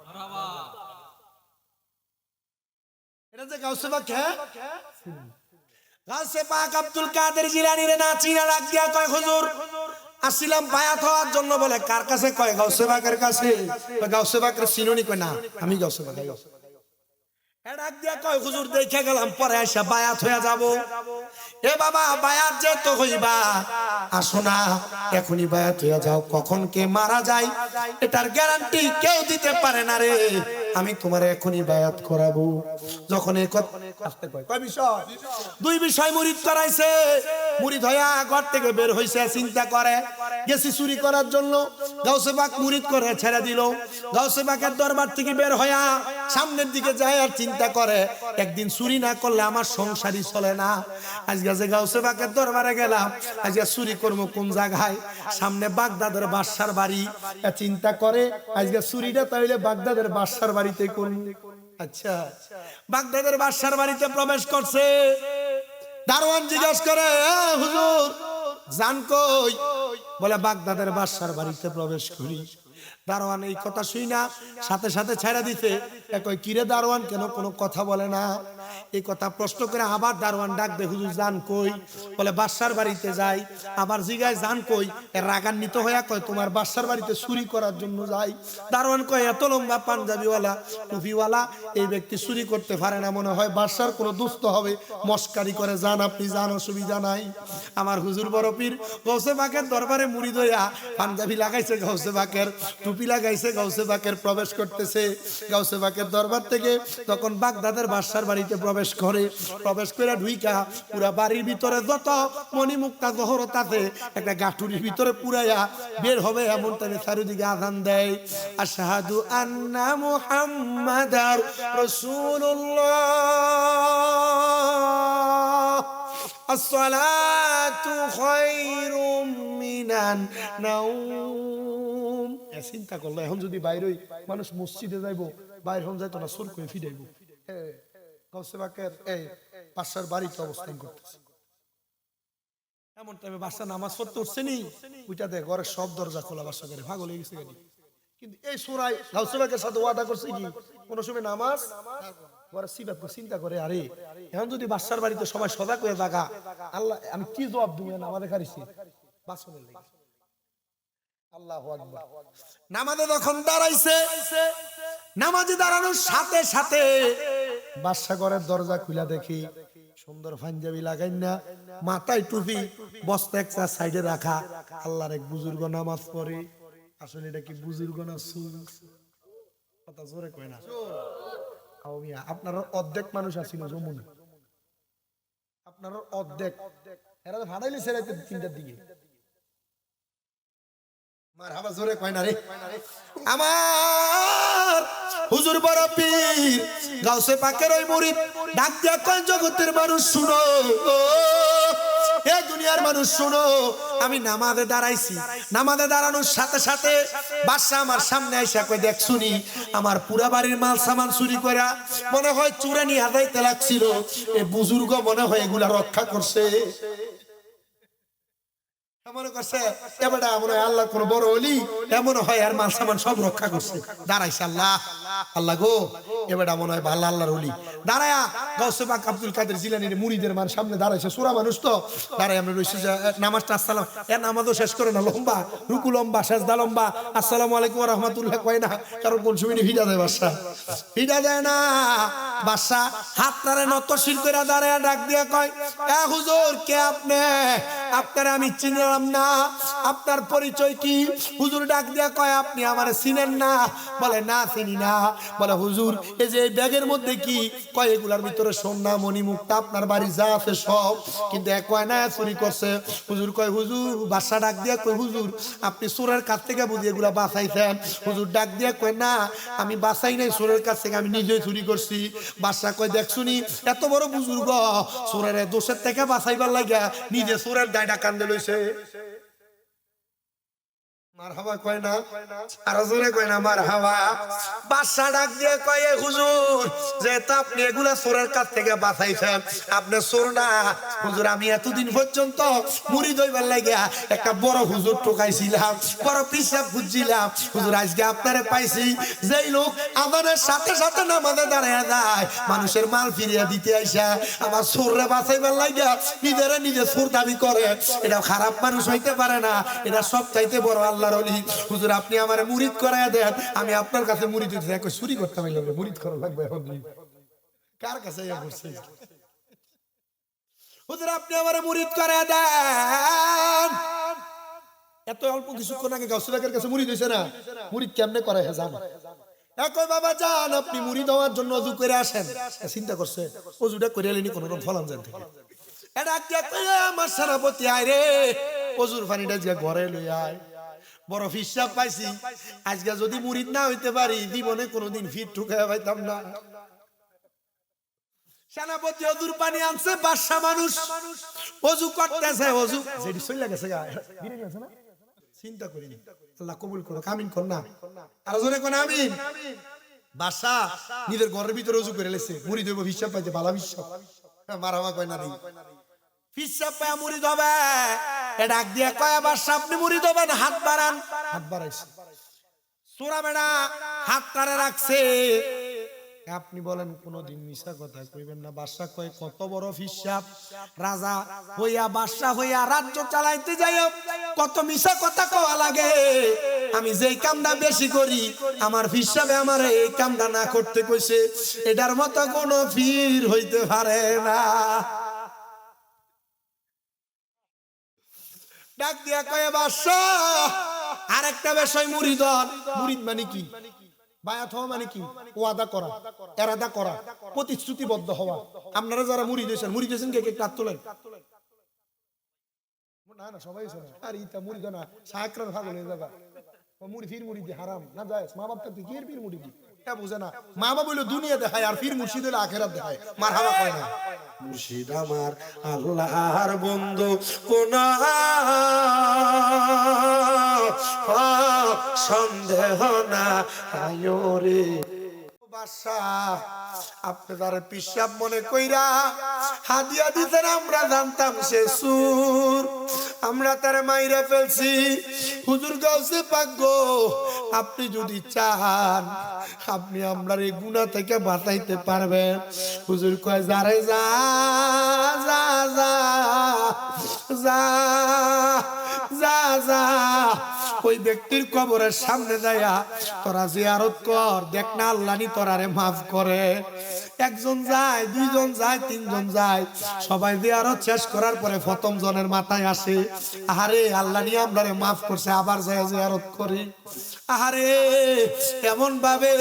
A: এটা যে গাউসে পাক, হ্যাঁ গাউসে পাক আব্দুল কাদের জিলানী রে না চিনা রাখ দিয়া কয়, হুজুর আসিলাম বায়াত হওয়ার জন্য। বলে কার কাছে? কয় গাউসে পাকের কাছে। গাউসে পাকের চিনুনি? কয় না, আমি গাউসে পাক। ডাক দিয়া কয়, হুজুর দেখে গেলাম, পরে এসে বায়াত হয়ে যাব। এ বাবা, বায়াত যে তো হইবা, আসো না এখনই বায়াত হয়ে যাও। কখন কে মারা যায় এটার গ্যারান্টি কেউ দিতে পারে না রে, আমি তোমার এখনই বায়াত করাবো। যখন এই কথা কয় বিষয়, দুই বিষয় মুরিদ করাইছে। মুরিদ হইয়া ঘর থেকে বের হইছে, চিন্তা করে গেছি চুরি করার জন্য। গাউসে পাক মুরিদ করে ছেড়ে দিল। গাউসে পাকের দরবার থেকে বের হইয়া সামনের দিকে যায় আর চিন্তা করে, একদিন চুরি না করলে আমার সংসারই চলে না। আজকে যে গাউসে পাকের দরবারে গেলাম, আজকে চুরি করবো কোন জায়গায়? সামনে বাগদাদের বাদশার বাড়ি। চিন্তা করে আজকে চুরিটা তাইলে বাগদাদের বাদশার বাড়িতে করব। আচ্ছা, বাগদাদের বাদশার বাড়িতে প্রবেশ করছে। দারোয়ান জিজ্ঞাসা করে, হুজুর জান কই? বলে বাগদাদের বাদশার বাড়িতে প্রবেশ করি। দারোয়ান এই কথা শুই না সাথে সাথে ছেড়ে দিতে। কয় কিরে দারোয়ান, কেন কোনো কথা বলে না? এই কথা প্রশ্ন করে আবার দারোয়ান ডাক দে, হুজুর জান কই? বলে বাদশার বাড়িতে যাই। আবার জিগায় জান কই? রাগান্বিত হইয়া কয় তোমার বাদশার বাড়িতে চুরি করার জন্য যাই। দারোয়ান কয়, এত লম্বা পাঞ্জাবিওয়ালা টুপিওয়ালা এই ব্যক্তি চুরি করতে পারে না, মনে হয় বাদশার কোনো দুস্থ হবে, মস্কারি করে। যান আপনি যান, অসুবিধা নাই। আমার হুজুর বড় পীর গাউসে পাকের দরবারে মুরিদ হইয়া পাঞ্জাবি লাগাইছে, গাউসে পাকের টুপি লাগাইছে, গাউসে পাকের প্রবেশ করতেছে। গাউসে পাকের দরবার থেকে তখন বাগদাদের বাদশার বাড়িতে প্রবেশ করে। প্রবেশ করে ঢুইকা পুরা বাড়ির ভিতরে যত মণিমুক্তা জহরত আছে একটা গাঠুরির ভিতরে পুরাইয়া বের হবে, এমন টাইমে চারিদিকে আযান দেয়, আশহাদু আন্না মুহাম্মাদার রাসূলুল্লাহ, আসসালাতু খায়রুম মিনান নাওম। চিন্তা করলো, এখন যদি বাইরে মানুষ মসজিদে যাইবো, বাইরে হন যাইতো না, সুর করে ফিরাইবো। গাউসে পাকের এই বাদশার বাড়িতে অবস্থান করতেছে। এমন টাইমে বাদশা নামাজ পড়তে উঠছে নি, ওইটা দেখ ঘরের সব দরজা খোলা, বাদশা করে পাগল হয়ে গেছে গাড়ি। কিন্তু এই সূরায় গাউসে পাকের সাথে ওয়াদা করছে কি, কোন সময় নামাজ ঘরে সিবাত করে। চিন্তা করে, আরে এখন যদি বাদশার বাড়িতে সবাই সজাগ হয়ে থাকা, আল্লাহ আমি কি জবাব দিব? নামাজে খারিছি বাসনের লাগি। আল্লাহু আকবার। নামাজে যখন দাঁড়াইছে, নামাজে দাঁড়ানোর সাথে সাথে বাদশা ঘরের দরজা খুলে দেখি সুন্দর পাঞ্জাবি লাগাই না, মাথায় টুপি, বস্তা একটা সাইডে রাখা, আল্লাহর এক বুজুর্গ নামাজ পড়ে। আসলে এটা কি বুজুর্গ না সুর? কথা জোরে কয় না। আপনার অর্ধেক মানুষ আসিল যমুনা, আপনার অর্ধেক এরা ভাড়াইলে সেরাইতে 3টার দিকে। মারহাবা জোরে কয় না রে। আমার হুজুর বড় পীর গাউসে পাকের ওই মুরিদ ডাক দিয়া কয় জগতের মানুষ শুনো, এ দুনিয়ার মানুষ শুনো, আমি নামাজে দাঁড়াইছি, নামাজে দাঁড়ানোর সাথে সাথে বাদশা আমার সামনে আইসা কই দেখ শুনি আমার পুরা বাড়ির মাল সামান চুরি করা মনে হয় চুরে নিয়ে আদাইতে লাগছিল, এ বুজুর্গ মনে হয় এগুলা রক্ষা করছে। মনে করছে এবার মনে হয় আল্লাহ কোন বড় অলি, এমন হয় আর মাল সামান সব রক্ষা করছে। দাঁড়াইছে আল্লাহ, আল্লাহ গো এবার মনে হয় ভালো আল্লাহর অলি। দাঁড়ায়া গাউসে পাক আব্দুল কাদের জিলানীর মুরিদের মান সামনে দাঁড়াইছে, সুরা মানুষ তো দাঁড়াই আমরা রইছি যে নামাজটা আসসালাম, এর নামাজও শেষ করে না, লম্বা রুকু লম্বা সেজদা লম্বা, আসসালামু আলাইকুম ওয়া রাহমাতুল্লাহ কয় না, কারণ কোন সময় ভিজা দেয় বাদশা, ভিজা দেয় না। বাদশা হাতটারে নতশির করে দাঁড়ায় ডাক দিয়া কয় এ হুজুর কে আপনি? আপনারে আমি চিনলাম না, আপনার পরিচয় কি? হুজুর ডাক দিয়া কয় আপনি আমারে চিনেন না? বলে না চিনি না। বলে হুজুর এই যে এই ব্যাগের মধ্যে কি? কয় এগুলার ভিতরে সোনা মণি মুক্তা আপনার বাড়ি যা আছে সব, কিন্তু এক কয় না চুরি করছে। হুজুর কয় হুজুর, বাদশা ডাক দিয়া কয় হুজুর আপনি চোরের কাছ থেকে বুঝি এগুলা বাঁচাইছেন? হুজুর ডাক দিয়া কয় না আমি বাঁচাই নাই, চোরের কাছ থেকে আমি নিজেই চুরি করছি। বাদশা কয় দেখ শুনি এত বড় বুজুর্গ চোরের দোষের থেকে বাঁচাইবার লাগিয়া নিজে চোরের দায়টা কান্দে লইছে। মারহাবা কয় না, আর জোরে কয় না মারহাবা। বাদশা ডাক দিয়ে কয় এ হুজুর যেহেতু আপনি এগুলা চোরের কাছ থেকে বাঁচাইছেন, আপনি চোর না। হুজুর আমি এতদিন পর্যন্ত মুড়ি দইবার লাগিয়া একটা বড় হুজুর টোকাইছিলাম, বড় পিসাব খুঁজছিলাম। হুজুর আজকে আপনারে পাইছি, যেই লোক আমাদের সাথে সাথে নামাজে দাঁড়ায় যায় মানুষের মাল ফিরিয়ে দিতে আইসা আমার চোররে বাঁচাইবার লাগিয়া নিজেরা নিজে চোর দাবি করে, এটা খারাপ মানুষ হইতে পারে না, এটা সব চাইতে বড় আল্লাহ। হুজুর আপনি আমারে মুরিদ করায়া দেন, আমি আপনার কাছে মুরিদ হইতে চাই। চুরি করতে পারলে মুরিদ করা লাগবে এখন, কার কাছে হুজুর আপনি আমারে মুরিদ করায়া দেন। এত অল্প কিছুক্ষণ আগে গাউসে পাকের কাছে মুরিদ হইছে না, মুরিদ কেমনে করে হে জান? একই বাবা যান আপনি মুরিদ হওয়ার জন্য ওযু করে আসেন। চিন্তা করছে ওযুটা করে এলেনি কোন রকম ফলান জান থেকে, এটা কে কইয়া আমার সেনাপতি আয় রে ওযুর পানিটা যে ঘরে লই আয়, বড় ফিসাব পাইছি, আজকে যদি মুরিদ না হইতে পারি জীবনে কোনোদিন ফিট ঠুকাইয়া পাইতাম না। সেনাপতি ওযুর পানি আনছে, বাদশা মানুষ ওযু করতেছে, ওযু যেটি সইলা গেছে গা বিরিয়ানি আছে না, চিন্তা করিনি আল্লাহ কবুল করো, আমিন কর না, আর জোরে কোন আমিন। বাদশা নিজের ঘরের ভিতরে ওযু করে লেছে, মুরিদ হইব ফিসাব পাইছে, বালা ফিসাব, মারামা কয় না রে ফিসাব পায় মুরিদ হবে। ডাক দিয়া কয় বাদশা আপনি মুরিদ হবেন, হাত বাড়ান। হাত বাড়াইছে, চোরা বেড়া হাত তারে রাখছে। আপনি বলেন কোনদিন মিছা কথা কইবেন না। বাদশা কয় কত বড় ফিসাব, রাজা হইয়া বাদশা হইয়া রাজ্য চালাইতে যাইও কত মিছা কথা কওয়া লাগে। আমি যেই কামটা বেশি করি আমার ফিসাবে আমার এই কামটা না করতে কইছে, এটার মতো কোন পীর হইতে পারে না। ডাক দিয়া কয় বাদশা আরেকটা বিষয় মুরিদ, মুরিদ মানে কি? বায়াত হওয়া মানে কি? ওয়াদা করা, ইরাদা করা, প্রতিশ্রুতিবদ্ধ হওয়া। আপনারা যারা মুরিদ হইছেন, মুরিদ হইছেন কে কে হাত তোলেন? না না সবাই শোনে, আর ইতা মুরিদ না সাকরার ভাগ হয়ে যাবে। ও মুরিদ ফির মুরিদ হারাম না যায়, মা বাপ তো কি এর ফির মুরিদ এটা বুঝে না। মা বাপ হইলো দুনিয়া দেখায় আর ফির মুর্শিদ হইলো আখিরাত দেখায়। মারহাবা কয় না। মুর্শিদ আমার আল্লাহর বন্ধু কোন সন্দেহ না আয়োরে। বাদশা আপনি তারে পিসাব মনে কইরা হাদিয়া দিতেন, আমরা জানতাম সে সুর, আমরা তারে মাইরা ফেলছি। হুজুর গাউসে পাক গো আপনি যদি চান আপনি আমরার এই গুনাহ থেকে বাঁচাইতে পারবেন। হুজুর কয় যারে যা যা যা যা যা যা ওই ব্যক্তির কবরের সামনে যায়া তোরা জিয়ারত কর, দেখ না আল্লাহ নি তোরারে মাফ করে। একজন যায়, দুইজন যায়, তিনজন যায়, সবাই জিয়ারত শেষ করার পরে প্রথম জনের মাথায় আসে আরে আল্লাহ নি আমরারে মাফ করছে, আবার যায় জিয়ারত করি। আহারে এমন ভাবে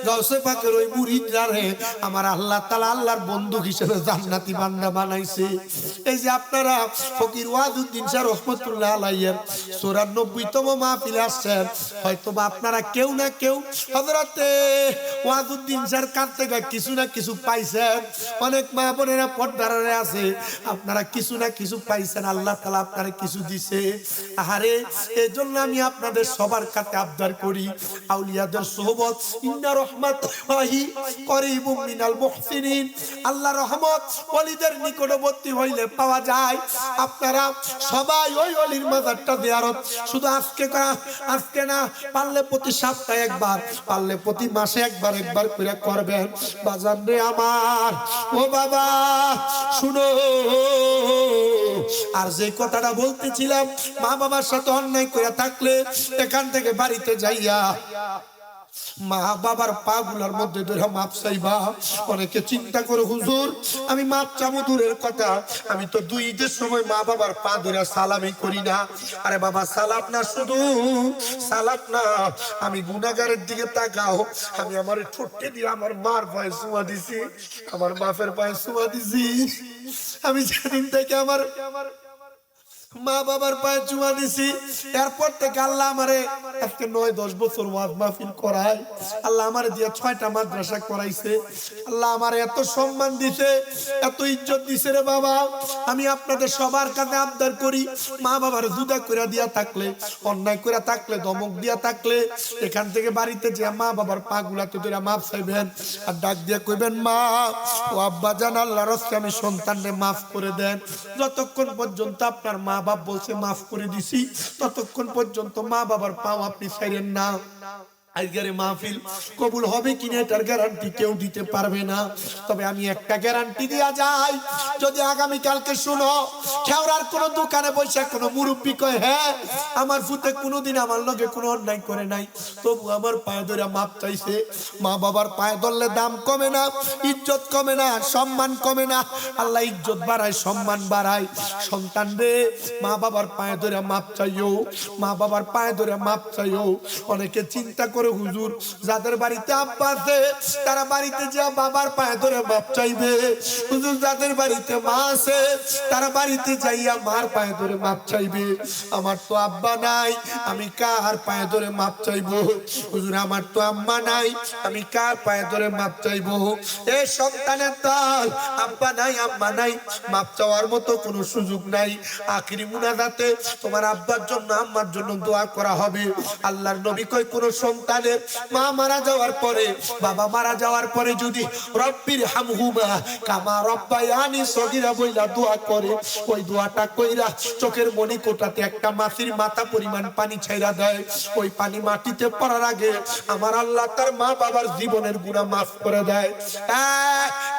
A: গাউসে পাকের ওই মুরিদরা রে আমার আল্লাহ তাআলা আল্লাহর বন্ধু হিসেবে জান্নাতি বান্দা বানাইছে। এই যে আপনারা ফকির ওয়াজউদ্দিন শাহ রহমাতুল্লাহ আলাইহির 94তম মাহফিলে আসছেন, হয়তো বা আপনারা কেউ না কেউ হযরতে ওয়াজউদ্দিন শাহর কাছ থেকে কিছু না কিছু পাইছেন। অনেক মা বোনেরা পর্দারে আছে, আপনারা কিছু না কিছু পাইছেন, আল্লাহ তাআলা আপনারা কিছু দিছে। আহারে এজন্য আমি আপনাদের সবার কাছে আবদার করি, আউলিয়াদের সোহবত ইন্না রাহমাতুল্লাহি করিবুম মিনাল মুহসিনিন, আল্লাহর রহমত ওলিদের নিকটবর্তী হইলে পাওয়া যায়। আপনারা সবাই ওই ওলির মাজারটা জিয়ারত শুধু আজকে না, পারলে প্রতি সপ্তাহে একবার, পারলে প্রতি মাসে একবার করে করবেন। বাজান রে আমার, ও বাবা শুনো, আর যে কথাটা বলতেছিলাম, মা বাবার সাথে অন্যায় করে থাকলে এখান থেকে বাড়িতে যাইয়া মা বাবার পা গুলার মধ্যে ধরে মাপ চাইবা। অনেকে চিন্তা করে হুজুর আমি মাপ চাবো দূরের কথা, আমি তো 2 ঈদের সময় মা বাবার পা ধরে সালামি করি না। আরে বাবা সালাম না, শুধু সালাম না, আমি গুনাহগারের দিকে তাকাও। আমি আমার ঠোঁটে দিয়ে আমার মার পায়ে চুমা দিছি, আমার বাপের পায়ে চুমা দিছি। আমি যেদিন থেকে আমার মা বাবার পায়ে চুমা দিছি, এরপর থেকে আল্লাহ আমারে আজকে 9-10 বছর ওয়াজ মাহফিল করায়। আল্লাহ আমারে দিয়ে 6টা মাদ্রাসা করাইছে। আল্লাহ আমারে এত সম্মান দিছে, এত ইজ্জত দিছে রে বাবা। আমি আপনাদের সবার কাছে আবদার করি, মা বাবার জুদা করে দিয়া থাকলে, অন্যায় করে থাকলে, ধমক দিয়া থাকলে, এখান থেকে বাড়িতে যে মা বাবার পা গুলাতে ধরে মাফ চাইবেন আর ডাক দিয়ে কইবেন, মা ও আব্বা জান আল্লাহর রাস্তে আমি সন্তানরে মাফ করে দেন। যতক্ষণ পর্যন্ত আপনার মা বাপ বলছে মাফ করে দিছি, ততক্ষণ পর্যন্ত মা বাবার পাও আপনি ছাইরেন না। আজকের মাহফিল কবুল হবে কিনা এটার গ্যারান্টি কেউ দিতে পারবে না, তবে আমি একটা গ্যারান্টি দিয়া যাই, যদি আগামী কালকে শুনো খেওড়ার কোন দোকানে বসে কোন মুরব্বি কয়, হ্যাঁ আমার ফুতে কোনোদিন আমার লগে কোনো অন্যায় করে নাই, তবু আমার পায়ে ধরে মাপ চাইছে। মা বাবার পায়ে ধরলে দাম কমে না, ইজ্জত কমে না, সম্মান কমে না। আল্লাহ ইজ্জত বাড়ায়, সম্মান বাড়ায়। সন্তান রে মা বাবার পায়ে ধরে মাপ চাইও, মা বাবার পায়ে ধরে মাপ চাইও। অনেকে চিন্তা করে হুজুর যাদের বাড়িতে আব্বা আছে তারা বাড়িতে যা বাবার পায়ে ধরে মাপ চাইবে, হুজুর যাদের বাড়িতে মা আছে তারা বাড়িতে যাইয়া মার পায়ে ধরে মাপ চাইবে। আমার তো আব্বা নাই, আমি কার পায়ে ধরে মাপ চাইবো? হুজুর আমার তো আম্মা নাই, আমি কার পায়ে ধরে মাপ চাইবো? এই সন্তানের দল, আব্বা নাই আম্মা নাই, মাপ চাওয়ার মতো কোনো সুযোগ নাই। আখিরি মুনাজাতে তোমার আব্বার জন্য আম্মার জন্য দোয়া করা হবে। আল্লাহর নবী কয় কোন সন্তানের মা মারা যাওয়ার পরে, বাবা মারা যাওয়ার পরে যদি রব্বির হামহুমা কামা রব্বায়ানি সগীরা বইলা দোয়া করে, ওই দোয়াটা কইরা চোখের মনি কোটাতে একটা মাছির মাথা পরিমাণ পানি ছাইরা দেয়, ওই পানি মাটিতে পড়ার আগে আমার আল্লাহ তার মা বাবার জীবনের গুনাহ মাফ করে দেয়।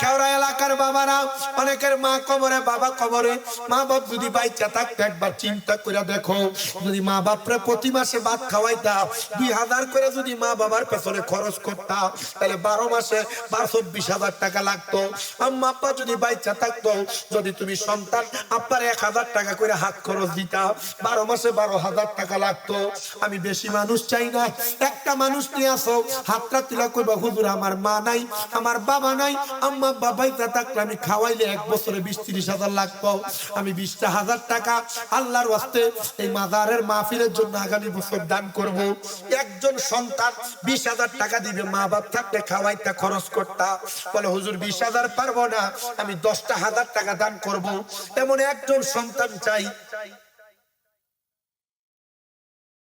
A: কেওড়া এলাকার বাবারা, অনেকের মা কবরে বাবা কবরে, মা বাপ যদি বাইচা থাকতে একবার চিন্তা করে দেখো, যদি মা বাপরে প্রতি মাসে ভাত খাওয়াইতা, 2000 করে যদি মা বাবার পেছনে খরচ করতা, তাহলে 12 মাসে 24,000 টাকা লাগতো। আম্মা আব্বা যদি বাইচা থাকতো, যদি তুমি সন্তান আব্বার 1000 টাকা করে হাত খরচ দিতা, 12 মাসে 12,000 টাকা লাগতো। আমি বেশি মানুষ চাই না, একটা মানুষ নিয়ে আসো, হাতটা তুলা কইবা, হুজুর আমার মা নাই, আমার বাবা নাই, আম্মা আব্বা বাইচা থাকলে আমি খাওয়াইলে 1 বছরে 20-30,000 লাগতো। আমি 20,000 টাকা আল্লাহর ওয়াস্তে এই মাজারের মাহফিলের জন্য আগামী বছর দান করব। একজন সন্তান 20,000 টাকা দিবে, মা বাপ থাকলে খাওয়াইতে খরচ করতা, বলে হুজুর 20,000 পারবো না, আমি 10,000 টাকা দান করব। এমন একজন সন্তান চাই